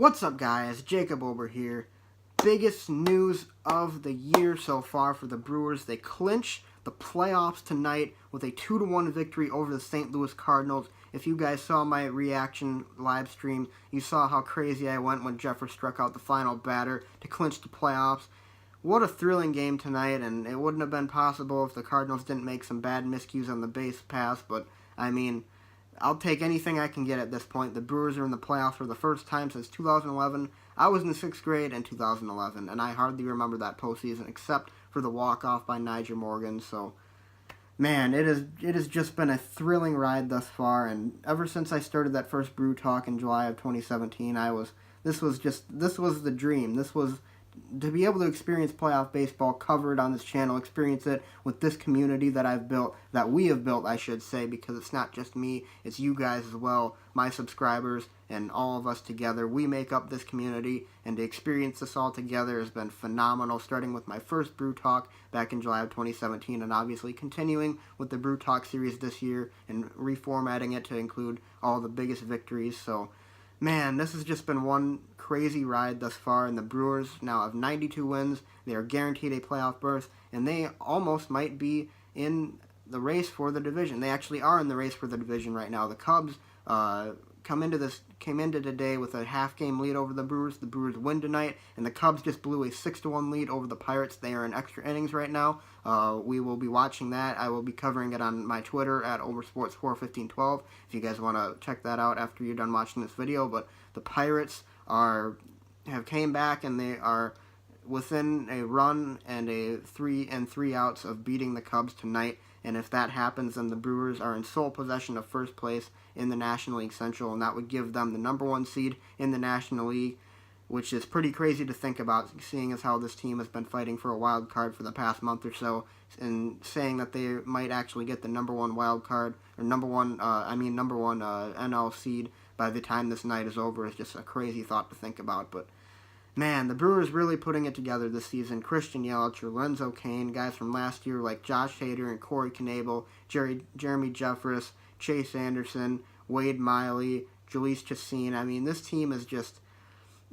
What's up, guys? Jacob Ober here. Biggest news of the year so far for the Brewers. They clinch the playoffs tonight with a 2-1 victory over the St. Louis Cardinals. If you guys saw my reaction live stream, you saw how crazy I went when Jeffers struck out the final batter to clinch the playoffs. What a thrilling game tonight, and it wouldn't have been possible if the Cardinals didn't make some bad miscues on the base pass, but, I mean, I'll take anything I can get at this point. The Brewers are in the playoffs for the first time since 2011. I was in 6th grade in 2011, and I hardly remember that postseason except for the walk-off by Nyjer Morgan. So, man, it has just been a thrilling ride thus far, and ever since I started that first BrewTalk in July of 2017, this was the dream. This was to be able to experience playoff baseball, cover it on this channel, experience it with this community that I've built, that we have built, I should say, because it's not just me, it's you guys as well, my subscribers, and all of us together. We make up this community, and to experience this all together has been phenomenal, starting with my first Brew Talk back in July of 2017, and obviously continuing with the Brew Talk series this year, and reformatting it to include all the biggest victories. So, man, this has just been one crazy ride thus far, and the Brewers now have 92 wins. They are guaranteed a playoff berth, and they almost might be in the race for the division. They actually are in the race for the division right now. The Cubs came into today with a half-game lead over the Brewers. The Brewers win tonight, and the Cubs just blew a 6-1 lead over the Pirates. They are in extra innings right now. We will be watching that. I will be covering it on my Twitter at OberSports 41512 if you guys want to check that out after you're done watching this video. But the Pirates have came back, and they are within a run and a 3 outs of beating the Cubs tonight. And if that happens, then the Brewers are in sole possession of first place in the National League Central, and that would give them the #1 seed in the National League, which is pretty crazy to think about, seeing as how this team has been fighting for a wild card for the past month or so, and saying that they might actually get the #1 wild card, or #1 NL seed by the time this night is over is just a crazy thought to think about. But man, the Brewers really putting it together this season. Christian Yelich, Lorenzo Cain, guys from last year like Josh Hader and Corey Knebel, Jeremy Jeffress, Chase Anderson, Wade Miley, Jalees Chacin. I mean, this team is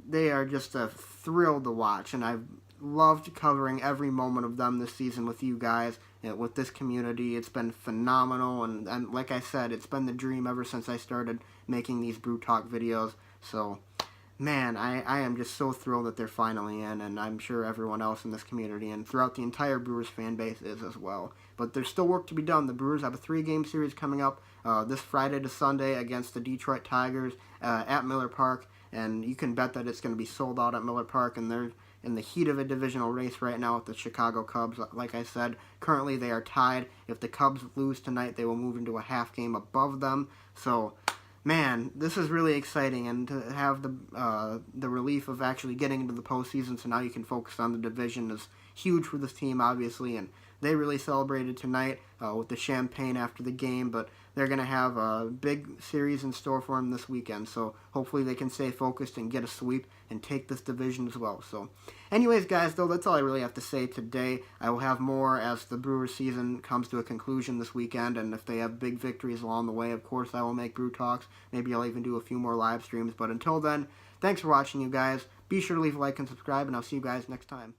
they are just a thrill to watch, and I've loved covering every moment of them this season with you guys, and with this community. It's been phenomenal, and like I said, it's been the dream ever since I started making these Brew Talk videos. So, man, I am just so thrilled that they're finally in, and I'm sure everyone else in this community and throughout the entire Brewers fan base is as well. But there's still work to be done. The Brewers have a 3-game series coming up this Friday to Sunday against the Detroit Tigers at Miller Park, and you can bet that it's going to be sold out at Miller Park, and they're in the heat of a divisional race right now with the Chicago Cubs. Like I said, currently they are tied. If the Cubs lose tonight, they will move into a half game above them. So, man, this is really exciting, and to have the relief of actually getting into the postseason, so now you can focus on the division, is huge for this team, obviously, and they really celebrated tonight with the champagne after the game, but they're going to have a big series in store for them this weekend, so hopefully they can stay focused and get a sweep and take this division as well. So, anyways, guys, though, that's all I really have to say today. I will have more as the Brewers season comes to a conclusion this weekend, and if they have big victories along the way, of course, I will make Brew Talks. Maybe I'll even do a few more live streams, but until then, thanks for watching, you guys. Be sure to leave a like and subscribe, and I'll see you guys next time.